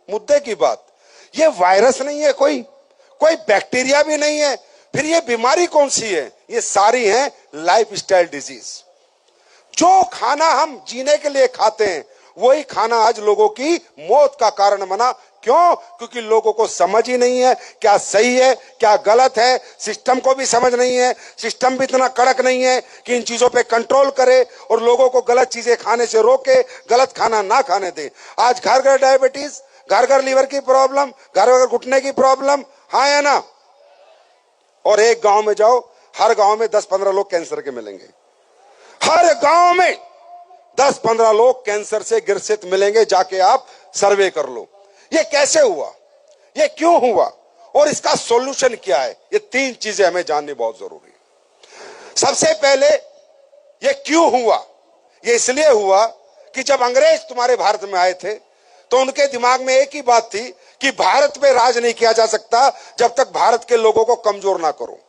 मुद्दे की बात, ये वायरस नहीं है, कोई बैक्टीरिया भी नहीं है, फिर ये बीमारी कौन सी है? ये सारी है लाइफस्टाइल डिजीज। जो खाना हम जीने के लिए खाते हैं वही खाना आज लोगों की मौत का कारण बना। क्यों? क्योंकि लोगों को समझ ही नहीं है क्या सही है क्या गलत है, सिस्टम को भी समझ नहीं है, सिस्टम भी इतना कड़क नहीं है कि इन चीजों पे कंट्रोल करे और लोगों को गलत चीजें खाने से रोके, गलत खाना ना खाने दे। आज घर घर डायबिटीज, घर घर लीवर की प्रॉब्लम, घर घर घुटने की प्रॉब्लम, हाँ या ना? और एक गांव में जाओ, हर गांव में 10-15 लोग कैंसर के मिलेंगे। हर गांव में 10-15 लोग कैंसर से ग्रसित मिलेंगे, जाके आप सर्वे कर लो। ये कैसे हुआ? ये क्यों हुआ? और इसका सॉल्यूशन क्या है? ये 3 चीजें हमें जाननी बहुत जरूरी है। सबसे पहले, ये क्यों हुआ? ये इसलिए हुआ कि जब अंग्रेज तुम्हारे भारत में आए थे तो उनके दिमाग में एक ही बात थी कि भारत पे राज नहीं किया जा सकता जब तक भारत के लोगों को कमजोर ना करो।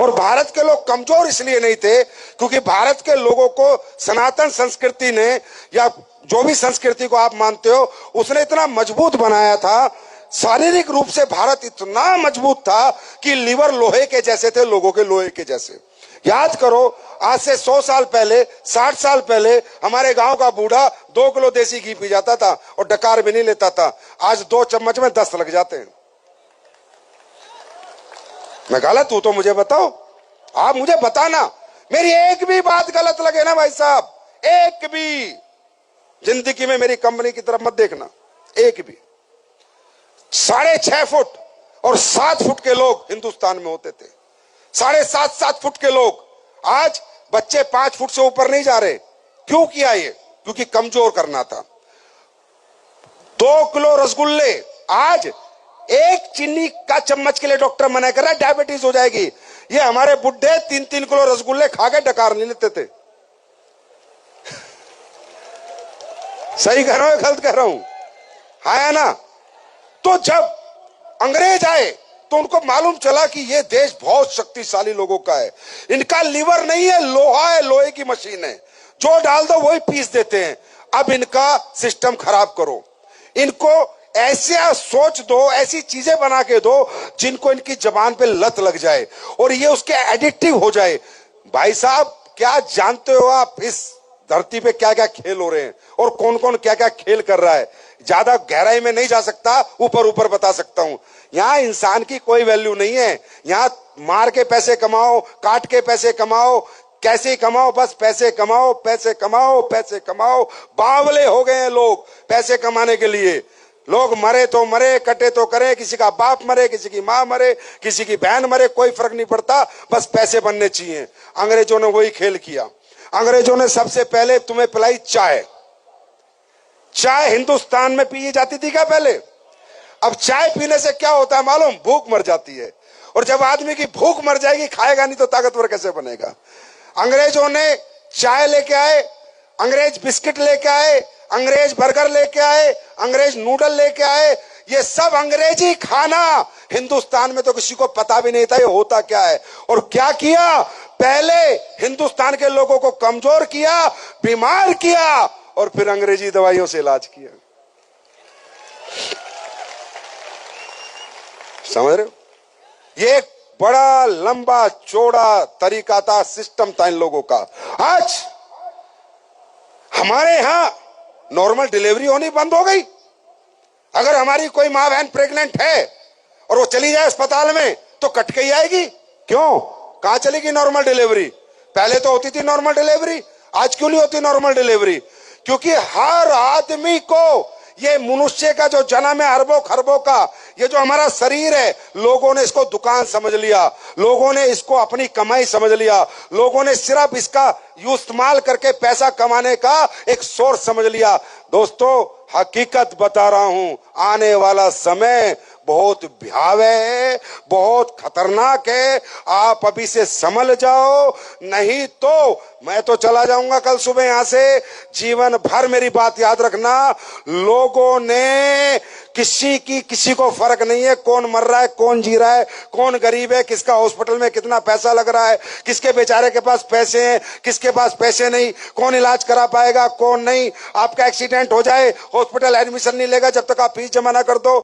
और भारत के लोग कमजोर इसलिए नहीं थे क्योंकि भारत के लोगों को सनातन संस्कृति ने, या जो भी संस्कृति को आप मानते हो, उसने इतना मजबूत बनाया था। शारीरिक रूप से भारत इतना मजबूत था कि लीवर लोहे के जैसे थे, लोगों के लोहे के जैसे। याद करो, आज से 100 साल पहले, 60 साल पहले हमारे गांव का बूढ़ा 2 किलो देसी घी पी जाता था और डकार भी नहीं लेता था। आज 2 चम्मच में 10 लग जाते हैं। मैं गलत हूं तो मुझे बताओ, आप मुझे बताना। मेरी एक भी बात गलत लगे ना भाई साहब, एक भी, जिंदगी में मेरी कंपनी की तरफ मत देखना, एक भी। 6.5 फुट और 7 फुट के लोग हिंदुस्तान में होते थे। 7.5 फुट के लोग, आज बच्चे 5 फुट से ऊपर नहीं जा रहे। क्यों किया ये? क्योंकि कमजोर करना था। 2 किलो रसगुल्ले, आज 1 चीनी का चम्मच के लिए डॉक्टर मना कर रहा है, डायबिटीज हो जाएगी। ये हमारे बुढ़े 3-3 किलो रसगुल्ले खा के डकार नहीं लेते थे। सही कह रहा हूं, गलत कह रहा हूं? हाँ ना? तो जब अंग्रेज आए तो उनको मालूम चला कि ये देश बहुत शक्तिशाली लोगों का है। इनका लीवर नहीं है, लोहा है, लोहे की मशीन है, जो डाल दो वही पीस देते हैं। अब इनका सिस्टम खराब करो, इनको ऐसे सोच दो, ऐसी चीजें बना के दो जिनको इनकी जबान पे लत लग जाए और ये उसके एडिक्टिव हो जाए। भाई साहब, क्या जानते हो आप इस धरती पे क्या क्या खेल हो रहे हैं और कौन कौन क्या क्या खेल कर रहा है? ज्यादा गहराई में नहीं जा सकता, ऊपर ऊपर बता सकता हूं। यहाँ इंसान की कोई वैल्यू नहीं है। यहाँ मार के पैसे कमाओ, काट के पैसे कमाओ, कैसे कमाओ, बस पैसे कमाओ, पैसे कमाओ, पैसे कमाओ। बावले हो गए हैं लोग पैसे कमाने के लिए। लोग मरे तो मरे, कटे तो करे, किसी का बाप मरे, किसी की माँ मरे, किसी की बहन मरे, कोई फर्क नहीं पड़ता, बस पैसे बनने चाहिए। अंग्रेजों ने वही खेल किया। अंग्रेजों ने सबसे पहले तुम्हें पिलाई चाय। चाय हिंदुस्तान में पी जाती थी क्या पहले? अब चाय पीने से क्या होता है मालूम? भूख मर जाती है। और जब आदमी की भूख मर जाएगी, खाएगा नहीं तो ताकतवर कैसे बनेगा? अंग्रेजों ने चाय लेके आए, अंग्रेज बिस्किट लेके आए, अंग्रेज बर्गर लेके आए, अंग्रेज नूडल लेके आए। ये सब अंग्रेजी खाना हिंदुस्तान में तो किसी को पता भी नहीं था ये होता क्या है। और क्या किया? पहले हिंदुस्तान के लोगों को कमजोर किया, बीमार किया और फिर अंग्रेजी दवाइयों से इलाज किया। समझ रहे हो? ये एक बड़ा लंबा चौड़ा तरीका था, सिस्टम था इन लोगों का। आज हमारे यहां नॉर्मल डिलीवरी होनी बंद हो गई। अगर हमारी कोई मां बहन प्रेग्नेंट है और वो चली जाए अस्पताल में तो कट के ही आएगी। क्यों? कहां चलेगी नॉर्मल डिलीवरी? पहले तो होती थी नॉर्मल डिलीवरी, आज क्यों नहीं होती नॉर्मल डिलीवरी? क्योंकि हर आदमी को, ये मनुष्य का जो जन्म है अरबों खरबों का, ये जो हमारा शरीर है, लोगों ने इसको दुकान समझ लिया, लोगों ने इसको अपनी कमाई समझ लिया, लोगों ने सिर्फ इसका इस्तेमाल करके पैसा कमाने का एक सोर्स समझ लिया। दोस्तों, हकीकत बता रहा हूं, आने वाला समय बहुत भयावह है, बहुत खतरनाक है। आप अभी से संभल जाओ, नहीं तो मैं तो चला जाऊंगा कल सुबह यहां से। जीवन भर मेरी बात याद रखना, लोगों ने किसी को फर्क नहीं है कौन मर रहा है, कौन जी रहा है, कौन गरीब है, किसका हॉस्पिटल में कितना पैसा लग रहा है, किसके बेचारे के पास पैसे हैं, किसके पास पैसे नहीं, कौन इलाज करा पाएगा, कौन नहीं। आपका एक्सीडेंट हो जाए, हॉस्पिटल एडमिशन नहीं लेगा जब तक आप फीस जमा ना कर दो।